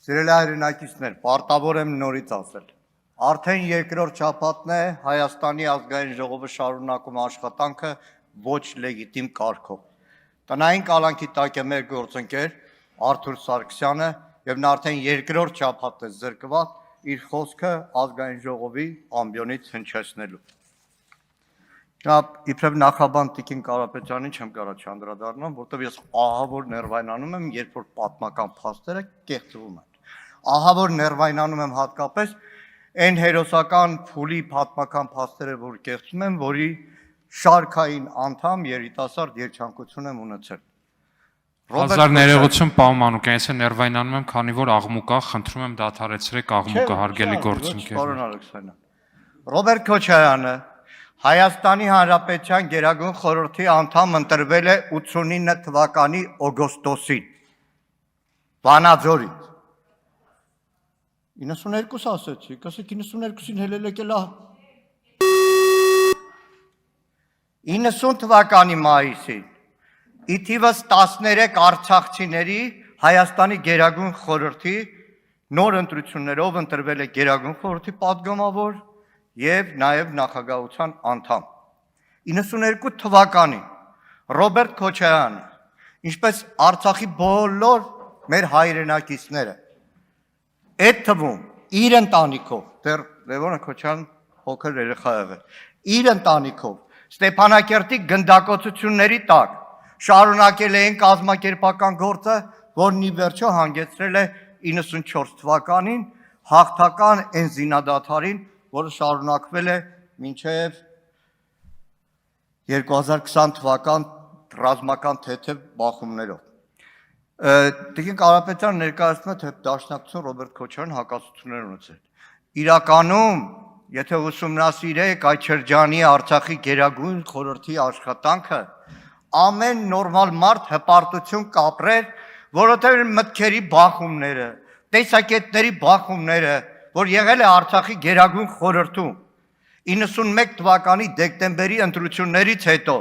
Սիրելի հայրենակիցներ, պարտավոր եմ նորից ասել։ Արդեն երկրորդ շաբաթն է Հայաստանի ազգային ժողովը շարունակում աշխատանքը ոչ լեգիտիմ կարգով։ Տնային կալանքի տակ է մեր գործընկեր Արթուր Սարգսյանը եւ նա արդեն երկրորդ շաբաթ է զրկված իր խոսքը ազգային ժողովի ամբիոնից հնչեցնելու։ Իբրև նախաբան Տիկին Կարապետյանին չեմ կարող չանդրադառնամ, որտեղ ես ահավոր ներվայնանում եմ, երբ որ պատմական փաստերը կեղծվում են։ Ահավոր ներվայնանում եմ հատկապես այն հերոսական փուլի պատմական փաստերը, որ կեղծում եմ, որի շարքային անդամ երիտասարդ երջանկություն եմ ունեցել։ Հազար ներողություն պարոն Մանուկյան, ես ներվայնանում եմ, քանի որ աղմուկ է, խնդրում եմ դադարեցրեք աղմուկը, հարգելի գործընկեր։ Ռոբերտ Քոչարյանը Հայաստանի Հանրապետության Գերագույն խորհրդի անդամ ընտրվել է 89 թվականի օգոստոսին Վանաձորից։ 92 ասեցի, ասեք 92-ին հելել եկել է 90 թվականի մայիսին ի թիվս 13 արցախցիների Հայաստանի Գերագույն խորհրդի նոր ընտրություններով ընտրվել է Գերագույն խորհրդի պատգամավոր եւ նաեւ նախագահության անդամ։ 92 թվականին Ռոբերտ Քոչարյանը, ինչպես Արցախի բոլոր մեր հայրենակիցները, այդ թվում իր ընտանիքով, դեռ Լևոնը Քոչարյան փոքր երեխա եղել, իր ընտանիքով Ստեփանակերտի գնդակոծությունների տակ շարունակել էին կազմակերպական գործը, որն ի վերջո հանգեցրել է 94 թվականին հաղթական այն զինադադարին, որը շարունակվել է մինչև 2020 թվական ռազմական թեթև բախումներով։ Տիկին Կարապետյանը ներկայացնում է, թե դաշնակցություն Ռոբերտ Քոչարյան հակասություններ ունեցել։ Իրականում, եթե ուսումնասիրեք այդ շրջանի Արցախի Գերագույն խորհրդի աշխատանքը, ամեն նորմալ մարդ հպարտություն կապրեր, որովհետև մտքերի բախումները, տեսակետների բախումները, որ եղել է Արցախի Գերագույն խորհրդում 91 թվականի դեկտեմբերի ընտրություններից հետո,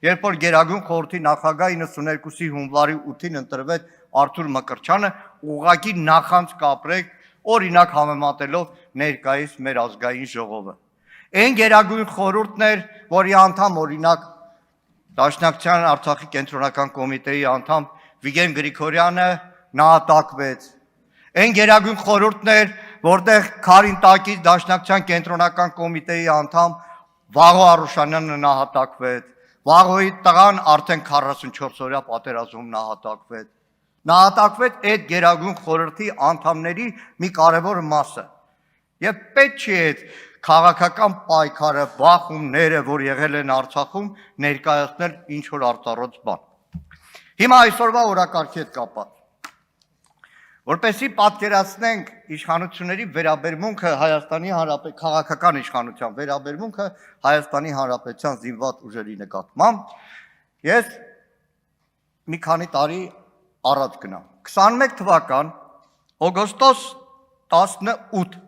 երբ որ Գերագույն խորհրդի նախագահ 92-ի հունվարի 8-ին ընտրվեց Արթուր Մկրտչյանը, ուղղակի նախանց կապրեք, օրինակ համեմատելով ներկայիս մեր ազգային ժողովը։ Այն Գերագույն խորհուրդն էր, որի անդամ օրինակ Դաշնակցության Արցախի կենտրոնական կոմիտեի անդամ Վիգեն Գրիգորյանը նահատակվեց։ Այն Գերագույն խորհուրդն էր, որտեղ Քարինտակից Դաշնակցության կենտրոնական կոմիտեի անդամ Վաղո Արուշանյանը նահատակվեց։ Վաղոյի տղան արդեն 44-օրյա պատերազմում նահատակվեց։ Նահատակվեց այդ Գերագույն խորհրդի անդամների մի կարևոր մասը։ Եվ պետք չի այդ քաղաքական պայքարը, բախումները, որ եղել են Արցախում, ներկայացնել ինչ որ արտառոց բան։ Հիմա այսօրվա օրակարգի հետ կապված։ Որպեսզի պատկերացնենք իշխանությունների վերաբերմունքը Հայաստանի Հանրապետության քաղաքական իշխանության վերաբերմունքը Հայաստանի Հանրապետության զինված ուժերի նկատմամբ, ես մի քանի տարի առաջ գնամ։ 21 թվական օգոստոս 18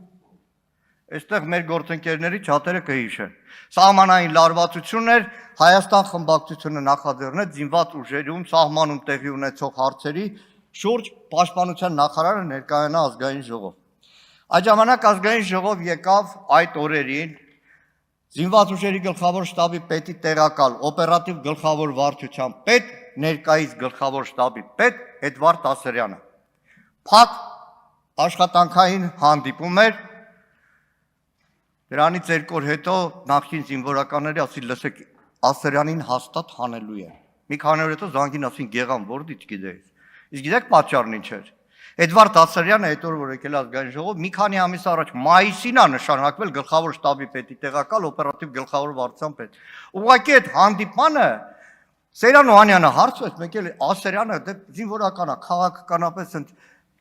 այստեղ մեր գործընկերների չաթերը կհիշեն։ Սահմանային լարվածությունն էր, Հայաստան խմբակցությունը նախաձեռնեց զինված ուժերում սահմանում տեղի ունեցող հարցերի շուրջ պաշտպանության նախարարը ներկայանա ազգային ժողով։ Այդ ժամանակ ազգային ժողով եկավ այդ օրերին զինված ուժերի գլխավոր շտաբի պետի տեղակալ, օպերատիվ գլխավոր վարչության պետ, ներկայիս գլխավոր շտաբի պետ Էդվարդ Ասերյանը։ Փակ աշխատանքային հանդիպում էր։ Դրանից երկու օր հետո նախկին զինվորականները ասին, լսեք, Ասերյանին հաստատ հանելու է։ Մի քանի օր հետո զանգին ասին Գեղամ, որտից գիտես։ Իսկ գիտեք պատճառն ինչ էր։ Էդվարդ Ասերյանը այդ օրը որ եկել ազգային ժողով, մի քանի ամիս առաջ մայիսին է նշանակվել գլխավոր շտաբի պետի տեղակալ, օպերատիվ գլխավոր վարչության պետ։ Ուղղակի այդ հանդիպանը Սեյրան Օհանյանը հարցրեց, մեկ էլ Ասերյանը դե զինվորական է, քաղաքականապես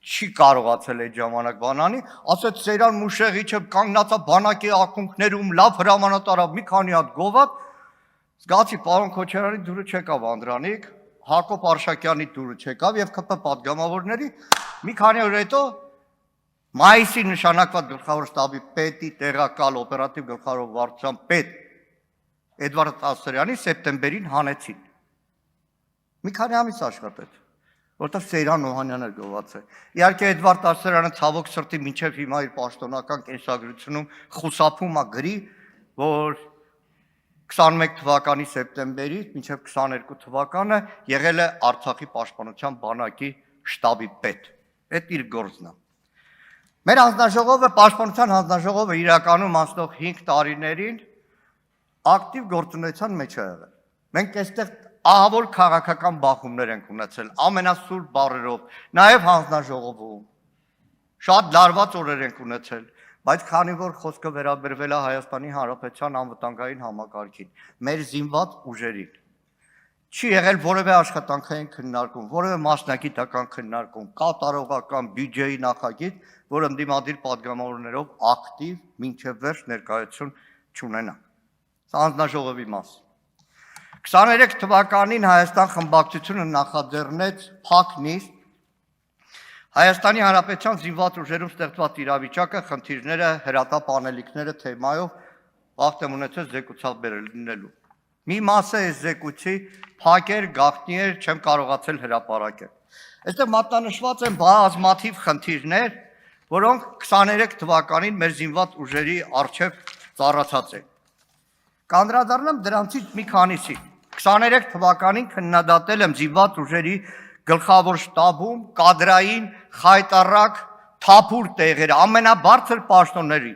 չի կարողացել այդ ժամանակ բանանի, ասեց Սեյրան Մուշեղիչը կանգնածա բանակի ակունքներում, լավ հրամանատարավ, մի քանի հատ գովաց, զգացի պարոն Քոչարյանի դուրը չեկավ Անդրանիկ, Հակոբ Արշակյանի դուրը չեկավ եւ ԿՊ պատգամավորների մի քանի օր հետո մայիսի նշանակված գլխավոր շտաբի պետի տեղակալ օպերատիվ գլխավոր վարչության պետ Էդվարդ Ասերյանի սեպտեմբերին հանեցին։ Մի քանի ամիս աշխատեց։ որտեղ Սեյրան Օհանյանն էր գովածը։ Իհարկե Էդվարդ Ասրյանը ցավոք սրտի մինչև հիմա իր պաշտոնական կենսագրությունում խուսափում է գրի, որ 21 թվականի սեպտեմբերից մինչև 22 թվականը եղել է Արցախի պաշտպանության բանակի շտաբի պետ։ Այդ իր գործն է։ Մեր հանձնաժողովը, պաշտպանության հանձնաժողովը իրականում անցնող 5 տարիներին ակտիվ գործունեության մեջ է եղել։ Մենք այստեղ ահավոր քաղաքական բախումներ ենք ունեցել, ամենասուրբ բառերով, նաև հանձնաժողովում։ Շատ լարված օրեր ենք ունեցել, բայց քանի որ խոսքը վերաբերվել է Հայաստանի Հանրապետության անվտանգային համակարգին, մեր զինված ուժերին, չի եղել որևէ աշխատանքային քննարկում, որևէ մասնագիտական քննարկում, կատարողական բյուջեի նախագիծ, որ ընդդիմադիր падգամավորներով ակտիվ մինչև վերջ ներկայություն չունենա։ Սա հանձնաժողովի մաս։ 23 թվականին Հայաստան խմբակցությունը նախաձեռնեց փակ նիստ Հայաստանի Հանրապետության զինված ուժերում ստեղծված իրավիճակը, խնդիրները, հրատապ անելիքները թեմայով վաղ եմ ունեցել զեկուցալ բերելու։ Մի մասը այս զեկույցի փակ էր, գաղտնի էր, չեմ կարողացել հրապարակել։ Այստեղ մատնանշված են բազմաթիվ խնդիրներ, որոնք 23 թվականին մեր զինված ուժերի առջև ծառացած են։ Կանդրադառնամ դրանցից մի քանիսի։ 23 թվականին քննադատել եմ զինված ուժերի գլխավոր շտաբում կադրային խայտառակ թափուր տեղերը, ամենաբարձր պաշտոնների,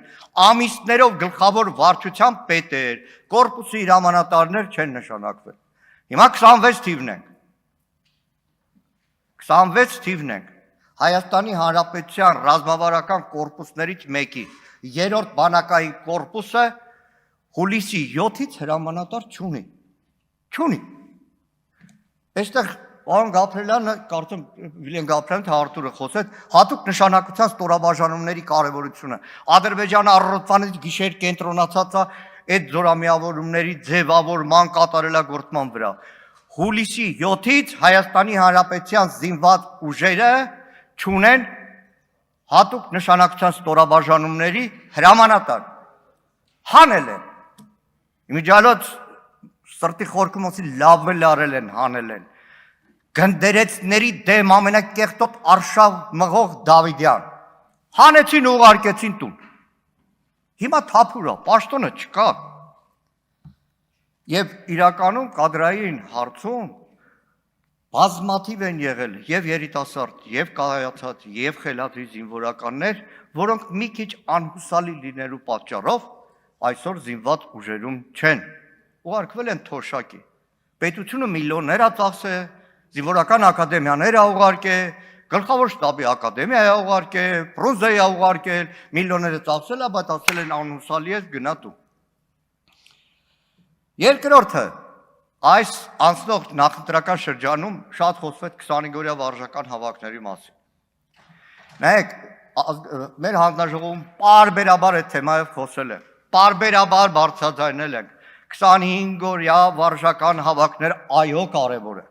ամիսներով գլխավոր վարչության պետեր, կորպուսի հրամանատարներ չեն նշանակվել։ Հիմա 26 թիվն ենք։ 26 թիվն ենք։ Հայաստանի Հանրապետության ռազմավարական կորպուսներից մեկի, 3-րդ բանակային կորպուսը հուլիսի 7-ից հրամանատար չունի։ Չունի։ Այստեղ Պարոն Գաբրելյանը, կարծեմ Վիլյամ Գաբրելյանը Արտուրը խոսեց, հատուկ նշանակության ստորաբաժանումների կարևորությունը։ Ադրբեջանը առօրյականից գիշեր կենտրոնացած է այդ զորամիավորումների ձևավորման կատարելագործման վրա։ Հուլիսի 7-ից Հայաստանի Հանրապետության զինված ուժերը չունեն հատուկ նշանակության ստորաբաժանումների հրամանատար։ Հանել են։ Իմիջիալոց սրտի խորքումոցի լավ էլ արել են, հանել են։ Գնդերեցների դեմ ամենակեղտոտ արշավ մղող Դավիդյան։ Հանեցին ու ուղարկեցին տուն։ Հիմա թափուր է, պաշտոնը չկա։ Եվ իրականում կադրային հարցում բազմաթիվ են եղել եւ երիտասարդ, եւ կայացած, եւ խելացի զինվորականներ, որոնք մի քիչ անհուսալի լինելու պատճառով այսօր զինված ուժերում չեն։ Ուղարկվել են թոշակի։ Պետությունը միլիոններ է ծախսել, զինվորական ակադեմիաներ է ուղարկել, գլխավոր շտաբի ակադեմիա է ուղարկել, պրոզեի է ուղարկել, միլիոնները ծախսել է, բայց ասել են անհուսալի է, գնա տու։ Երկրորդը, այս անցնող նախընտրական շրջանում շատ խոսվեց 25-օրյա վարժական հավաքների մասին։ Նայեք, մեր հանձնաժողովում պարբերաբար այդ թեմայով խոսել են, պարբերաբար բարձրաձայնել ենք, 25-օրյա վարժական հավաքներ այո կարևոր է։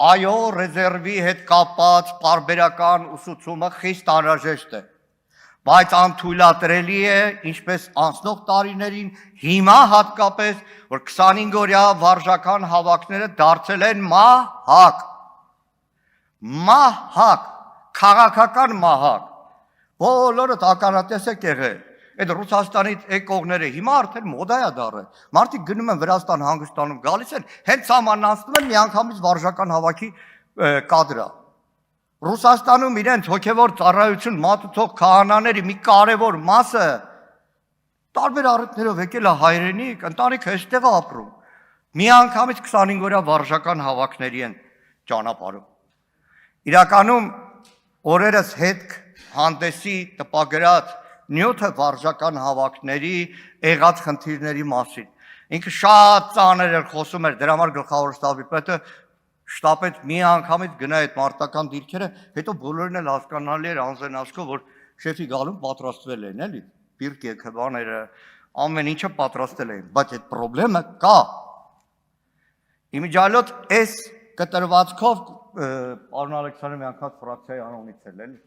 Այո, ռեզերվի հետ կապած պարբերական ուսուցումը խիստ անհրաժեշտ է, բայց անթույլատրելի է, ինչպես անցնող տարիներին, հիմա հատկապես, որ 25-օրյա վարժական հավաքները դարձել են մահակ, քաղաքական մահակ, բոլորդ ականատես եք եղել, այդ Ռուսաստանից եկողները հիմա արդեն մոդա է դառել, մարդիկ գնում են Վրաստան հանգստանում, գալիս են, հենց սահմանացնում են միանգամից վարժական հավաքի կադրը։ Ռուսաստանում իրենց հոգևոր ծառայություն մատուցող քահանաների մի կարևոր մասը տարբեր առիթներով եկել է հայրենիք, ընտանիքը այստեղ է ապրում։ Միանգամից 25-օրյա վարժական հավաքների են ճանապարհում։ Իրականում օրերս հետ հանդեսի տպագրած նյութը վարժական հավաքների եղած խնդիրների մասին։ Ինքը շատ ծանր էր խոսում էր, դրա համար գլխավոր շտաբի պետը շտապեց մի անգամից գնա այդ մարտական դիրքերը, հետո բոլորին էլ հասկանալի էր անձեն ասկով, որ շեֆի գալուն պատրաստվել են, էլի, բիրք եկհբաները, ամեն ինչը պատրաստել էին, բայց այդ պրոբլեմը կա։ Իմիջիալոց այս կտրվածքով, պարոն Ալեքսանդր Միանքած ֆրակցիայի անունից էլ էլի,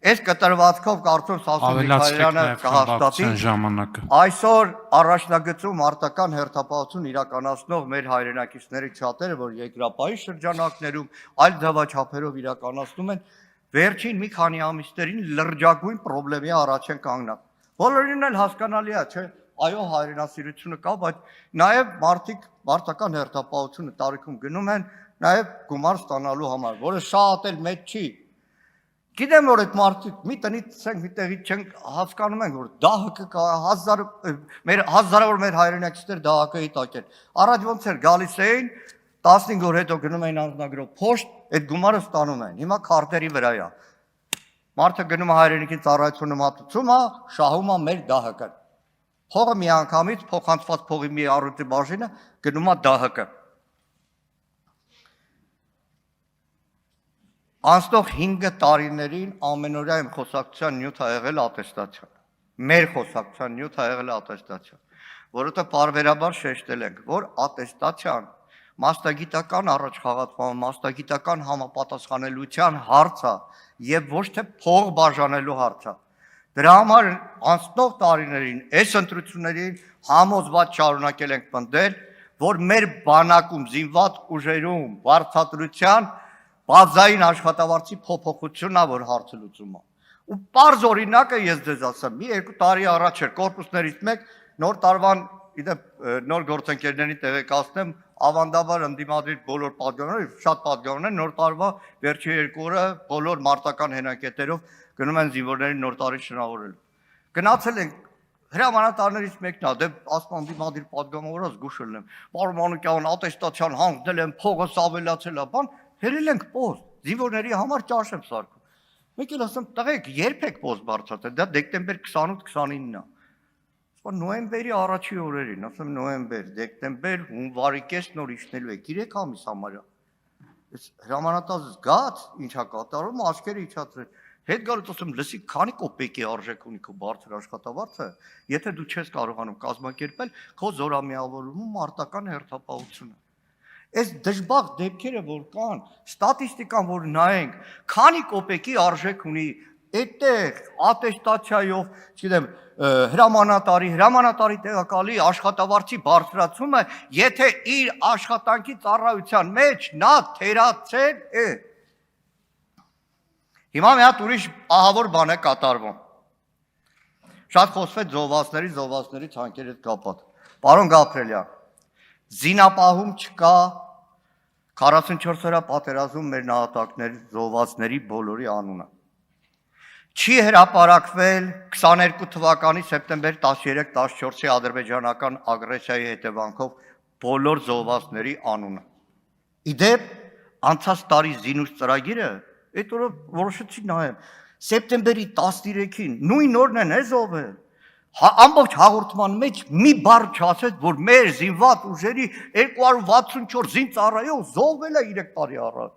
Այս կտրվածքով կարծում Սասուն Միքայելյանը կհաստատի ժամանակը։ Այսօր առաջնագծում արտական հերթապահություն իրականացնող մեր հայրենակիցների չաթերը, որ երկրապահի շրջանակներում այլ ձևաչափերով իրականացնում են, վերջին մի քանի ամիսներին լրջագույն խնդրի առաջ են կանգնել։ Բոլորին էլ հասկանալի է, չէ՞, այո, հայրենասիրությունը կա, բայց նաև մարդիկ մարտական հերթապահությունը տարիքում գնում են նաև գումար ստանալու համար, որը շատ էլ մեծ չի։ Գիտեմ, որ այդ մարդիկ մի տնից ցենք, մի տեղից չենք հասկանում են, որ դահը կա, հազարավոր մեր հայրենակիցներ դահակայի տակ են։ Առաջ ոնց էր գալիս էին 15 օր հետո գնում էին անձնագրով փոշտ, այդ գումարը ստանում են։ Հիմա քարտերի վրա է։ Մարդը գնում է հայրենիքի ծառայությունը մատուցում է, շահում է մեր դահակը։ Փողը մի անգամից փոխանցված փողի մի առույցի բաժինը գնում է դահակը։ Անցնող 5 տարիներին ամենօրյա իմ խոսակցության նյութ ա եղել ատեստացիա։ Մեր խոսակցության նյութ ա եղել ատեստացիա, որովհետև պարբերաբար շեշտել ենք, որ ատեստացիան մասնագիտական առաջխաղացման, մասնագիտական համապատասխանելիության հարց է եւ ոչ թե փող բաժանելու հարց է։ Դրա համար անցնող տարիներին այս ընտրություններին համոզված շարունակել ենք պնդել, որ մեր բանակում զինված ուժերում վարձատրության բազային աշխատավարձի փոփոխությունն է, որ հարցը լուծում է։ Ու պարզ օրինակը ես ձեզ ասեմ, մի 2 տարի առաջ էր կորպուսներից մեկ նոր տարվան նոր գործընկերներին տեղեկացնեմ, ավանդաբար ընդդիմադիր բոլոր պատգամավորները, շատ պատգամավորներ նոր տարվա վերջի 2 օրը բոլոր մարտական հենակետերով գնում են զինվորների նոր տարի շնորհավորելու։ Գնացել ենք հրամանատարներից մեկն է, դե ասում ընդդիմադիր պատգամավորը զգուշել եմ, պարոն Մանուկյան, ատեստացիան հանձնել եմ, փողս ավելացել է, բան, հերել ենք պոст, զինվորների համար ճաշ եմ սարքում։ Մեկ էլ ասեմ, տղեկ, երբ եք պոst բարձրացել, դա դեկտեմբեր 28-29-ն է։ Սա նոյեմբերի առաջի օրերին, ասեմ նոյեմբեր, դեկտեմբեր, հունվարի կես նոր իջնելու է, 3 ամիս համարյա։ Այս հրամանատարը զգաց, ինչա կատարում, աչքերը իջացրել։ Հետ գալուց ասում, լսի, քանի կոպեկի արժեք ունի քո բարձր աշխատավարձը, եթե դու չես կարողանում կազմակերպել քո զորամիավորումում մարտական հերթապահությունը։ Այս դժբախտ դեպքերը, որ կան, ստատիստիկան, որ նայենք, քանի կոպեկի արժեք ունի, այդտեղ ատեստացիայով, չգիտեմ, հրամանատարի տեղակալի աշխատավարձի բարձրացումը, եթե իր աշխատանքի ծառայության մեջ նա թերացել է։ Հիմա մի հատ ուրիշ ահավոր բան է կատարվում։ Շատ խոսվեց զոհվածների ցանկերի հետ կապված։ Պարոն Գաբրելյան, զինապահում չկա 44 օրյա պատերազմում մեր նահատակների զոհվածների բոլորի անունը։ Չի հրապարակվել 22 թվականի սեպտեմբեր 13-14-ի ադրբեջանական ագրեսիայի հետևանքով բոլոր զոհվածների անունը։ Իդեպ անցած տարի զինուց ծրագիրը այդ օրը որոշեցի նայեմ սեպտեմբերի 13-ին նույն օրն են զոհվել։ Ամբողջ հաղորդման մեջ մի բառ չասեց, որ մեր զինված ուժերի 264 զինծառայող զոհվել է 3 տարի առաջ։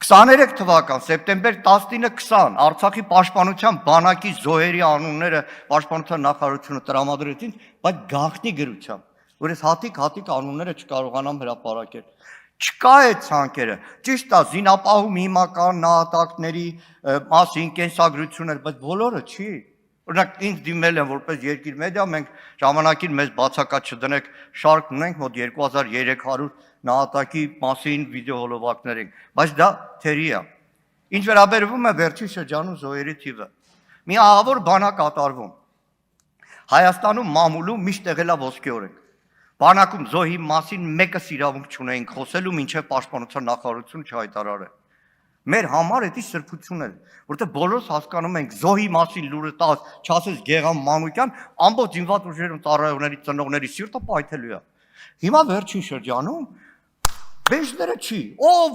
23 թվական սեպտեմբեր 19-20 Արցախի պաշտպանության բանակի զոհերի անունները պաշտպանության նախարարությունը տրամադրեց ինձ, բայց գաղտնի գրությամբ, որ ես հատիկ անունները չկարողանամ հրապարակել։ Չկա այդ ցանկերը։ Ճիշտ է, զինապահում հիմական նահատակների մասին կենսագրություններ, բայց բոլորը չի։ Օրինակ ինձ դիմել են որպես երկիր մեդիա, մենք ժամանակին մեզ բացակայ չդնեք, շարք ունենք մոտ 2300 նահատակի մասին վիդեոհոլովակներ ենք, բայց դա թերի է։ Ինչ վերաբերվում է վերջին շրջանում զոհերի թիվը, մի ահավոր բան է կատարվում։ Հայաստանում մամուլում միշտ եղել է ոսկե օրենք։ Բանակում զոհի մասին մեկս իրավունք չունեինք խոսելու, մինչև պաշտպանության նախարարությունը չհայտարարել։ Մեր համար դա սրբություն է, որովհետև բոլորս հասկանում ենք զոհի մասին լուրը տաս, չասես Գեգամ Մանուկյան, ամբողջ զինված ուժերում ծառայողների ծնողների սիրտը պայթելու է։ Հիմա վերջին շրջանում բեժները չի,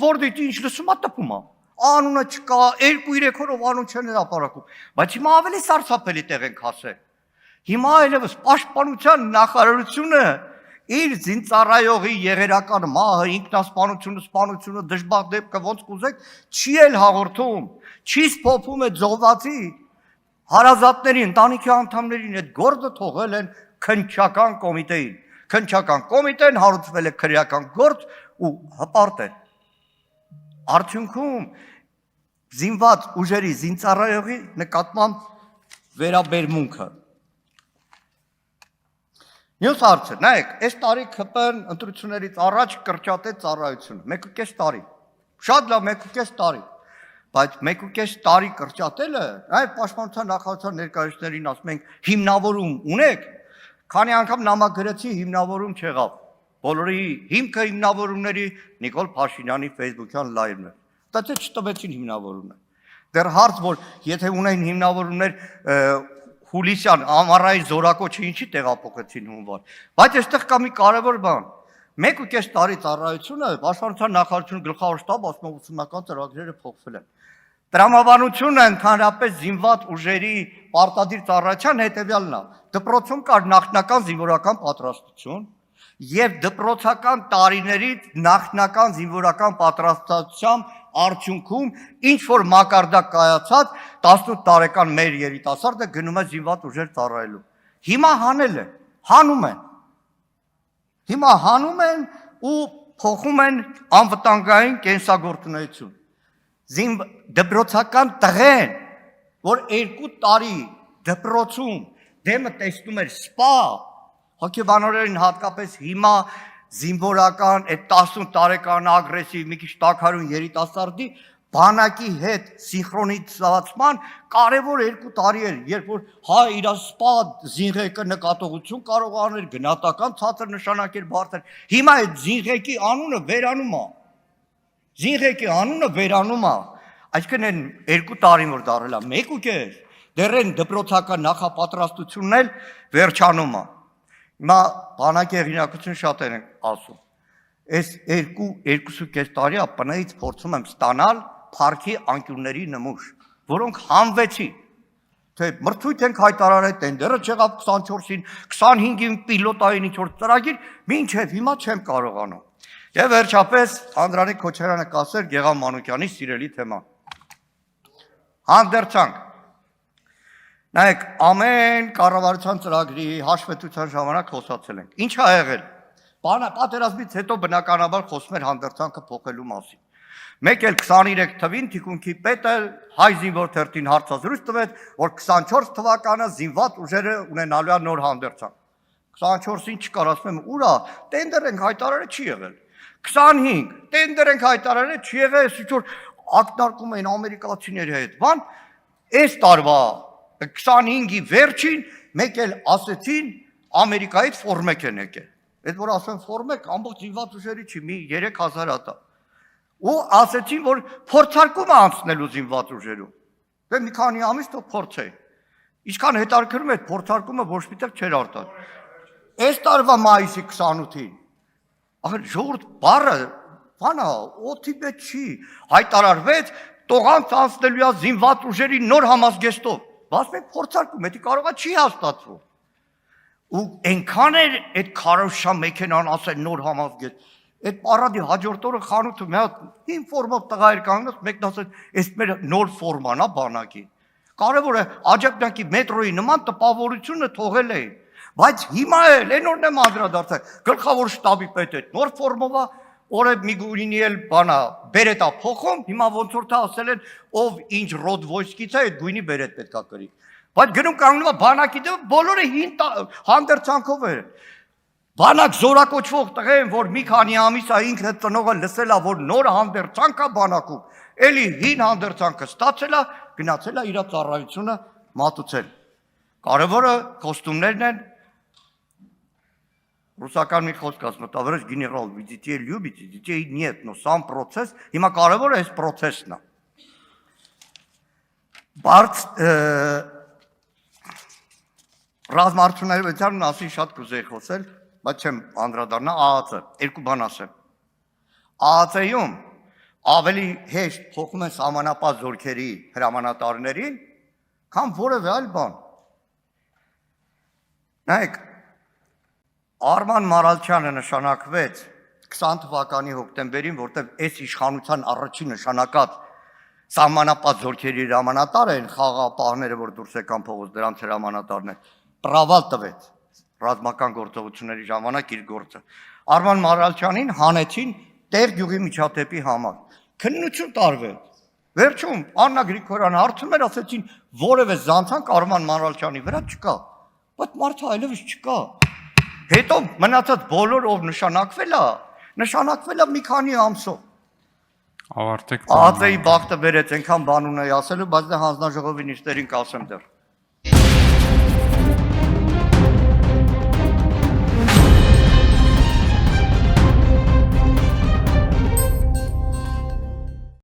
որ դիտի ինչ լսում է տպում է։ Անունը չկա, 2-3 օրով անուն չեն հրապարակում, բայց հիմա ավելի սարսափելի տեղ ենք հասել։ Հիմա այլևս պաշտպանության նախարարությունը իր զինծառայողի եղերական մահը, ինքնասպանությունը, դժբախտ դեպքը ոնց կուզեք, չի էլ հաղորդում, չի սփոփում այդ զոհվածի հարազատների, ընտանիքի անդամներին, այդ գործը թողել են քննչական կոմիտեին։ Քննչական կոմիտեն հարուցվել է քրեական գործ ու հպարտ է։ Արդյունքում զինված ուժերի զինծառայողի նկատմամբ վերաբերմունքը։ Մյուս հարցը, նայեք, այս տարի ԿՊ-ն ընտրություններից առաջ կրճատեց ծառայությունը, 1.5 տարի։ Շատ լավ 1.5 տարի։ Բայց 1.5 տարի կրճատելը, այ պաշտպանության նախարարության ներկայացուցիչներին ասում ենք հիմնավորում ունեք, քանի անգամ նամակագրեցի հիմնավորում չեղավ։ Բոլորի հիմքը հիմնավորումների Նիկոլ Փաշինյանի Facebook-յան լայվն է։ Դա չտվեցին հիմնավորումներ։ Դեռ հարց, որ եթե ունեն հիմնավորումներ հուլիսյան ամառային զորակոչը ինչի տեղափոխեցին հունվար։ Բայց այստեղ կա մի կարևոր բան։ 1.5 տարի ծառայությունը պաշտպանության նախարարությունը գլխավոր շտաբ ասում է 80-ական ծրագրերը փոխվել են։ Տրամաբանությունը ընդհանրապես զինված ուժերի պարտադիր ծառայության հետևյալն է։ Դպրոցում կար նախնական զինվորական պատրաստություն եւ դպրոցական տարիներից նախնական զինվորական պատրաստության արդյունքում ինչ որ մակարդակ կայացած 18 տարեկան մեր երիտասարդը գնում է զինված ուժեր ծառայելու։ Հիմա հանել է, հանում են ու փոխում են անվտանգային կենսագործունեություն։ Դպրոցական տղեն, որ 2 տարի դպրոցում դեմը տեսնում էր սպա, հոգեբանորեն հատկապես հիմա զինվորական այդ 18 տարեկան ագրեսիվ մի քիչ տաքարյուն երիտասարդի բանակի հետ սինխրոնիզացման կարևոր 2 տարի էր, երբ որ հա իր սպա զինղեկը նկատողություն կարող աներ, գնահատական ցածր նշանակեր բարձր։ Հիմա այդ զինղեկի անունը վերանում է։ Այսինքն այն 2 տարին որ դարել է 1.5, դեռ այն դպրոցական նախապատրաստությունն էլ վերջանում է։ Հիմա բանակի հեղինակություն շատ են ասում։ Այս 2.5 տարի ԱՊՆ-ից փորձում եմ ստանալ փառքի անկյունների նմուշ, որոնք հանվեցին։ Թե մրցույթ ենք հայտարարել, տենդերը չեղավ 24-ին, 25-ին պիլոտային ինչ-որ ծրագիր, մինչև հիմա չեմ կարողանում։ Եվ վերջապես Անդրանիկ Քոչարյանը կասեր Գեգամ Մանուկյանի սիրելի թեման։ Հանդերձանք։ Նայեք, ամեն կառավարության ծրագրի հաշվետվության ժամանակ խոսացել ենք։ Ինչ ա եղել։ Պատերազմից հետո բնականաբար խոսում էր հանդերձանքը փոխելու մասին։ Մեկ էլ 23 թվին թիկունքի պետը հայ զինվոր թերթին հարցազրույց տվեց, որ 24 թվականը զինված ուժերը ունենալու է նոր հանդերձանք։ 24-ին չկար, ասում եմ, ուրա, տենդեր ենք հայտարարել, չի եղել։ 25 տենդեր ենք հայտարարել, չի եղել, ինչ որ ակնարկում են ամերիկացիների հետ։ Բան, այս տարվա 25-ի վերջին մեկ էլ ասեցին Ամերիկայից ֆորմեկ են եկել։ Այդ որ ասեն ֆորմեկ ամբողջ զինված ուժերի չի, մի 3000 հատա։ Ու ասեցին, որ փորձարկում է անցնելու զինված ուժերում։ Դե մի քանի ամիս թող փորձեն։ Ինչքան հետաքրքրում է փորձարկումը ոչ միտեղ չէր արտան։ Այս տարվա մայիսի 28-ին ախր ժողովուրդ բառը բանա օդի մեջ չի հայտարարվեց տողանց անցնելու է զինված ուժերի նոր համազգեստով։ Բայց մենք փորձարկում, դա կարողա չի հաստատվում։ Ու այնքան էր այդ քարոշա մեքենան ասել նոր համազգեստ։ Այդ պարադի հաջորդ օրը խանութը մի հատ ինֆորմով տղա էր կանգնած, մեկն ասեց, «Էս մեր նոր ֆորման է բանակի»։ Կարևոր է Աջափնյակի մետրոյի նման տպավորությունը թողել էին։ Բայց հիմա էլ այն օրն եմ անդրադարձել, գլխավոր շտաբի պետը նոր ֆորմով է, օրը Միգուրինի էլ բանա բերետ է փոխում, հիմա ոնց որ թե ասել են, ով ինչ ռոդ վոյսկից է, այդ գույնի բերետ պետք է կրի։ Բայց գնում կանգնում է բանակի դեմ, բոլորը հանդերձանքով են։ Բանակ զորակոչվող տղեն, որ մի քանի ամիս է ինքը ծնողը լսել է, որ նոր հանդերձանք է բանակում, էլի հին հանդերձանքը ստացել է, գնացել է իր ծառայությունը մատուցել։ Կարևորը կոստումներն են, ռուսական մի խոսք ասում, տավարış գեներալ, вы детей любите, детей нет, но сам процесс, հիմա կարևորը այս process-ն է։ Բարդ ռազմարտությունների մասին շատ կուզեի խոսել, բայց չեմ անդրադառնա ԱԱՑ-ը, երկու բան ասեմ։ ԱԱՑ-ում ավելի հեշտ փոխում են սահմանապահ զորքերի հրամանատարներին, քան որևէ այլ բան։ Նայեք, Արման Մարալչյանը նշանակվեց 20 թվականի հոկտեմբերին, որտեղ այս իշխանության առաջին նշանակած սահմանապահ զորքերի հրամանատարը են խաղաղապահները, որ դուրս եկան փողոց, դրանց հրամանատարն է, պրավալ տվեց ռազմական գործողությունների ժամանակ իր գործը։ Արման Մարալչյանին հանեցին Տեր գյուղի միջադեպի համար։ Քննություն տարվեց։ Վերջում Աննա Գրիգորյանը հարցում էր, ասեցին, որևէ զանցանք Արման Մանուկյանի վրա չկա։ Բայց մարդը այլևս չկա։ Հետո մնացած բոլոր ով նշանակվել է մի քանի ամսով։ Ավարտեք։ Ածեի բախտը վերեց, այնքան բան ունեի ասելու, բայց դա հանձնաժողովի նիստերին կասեմ դեռ։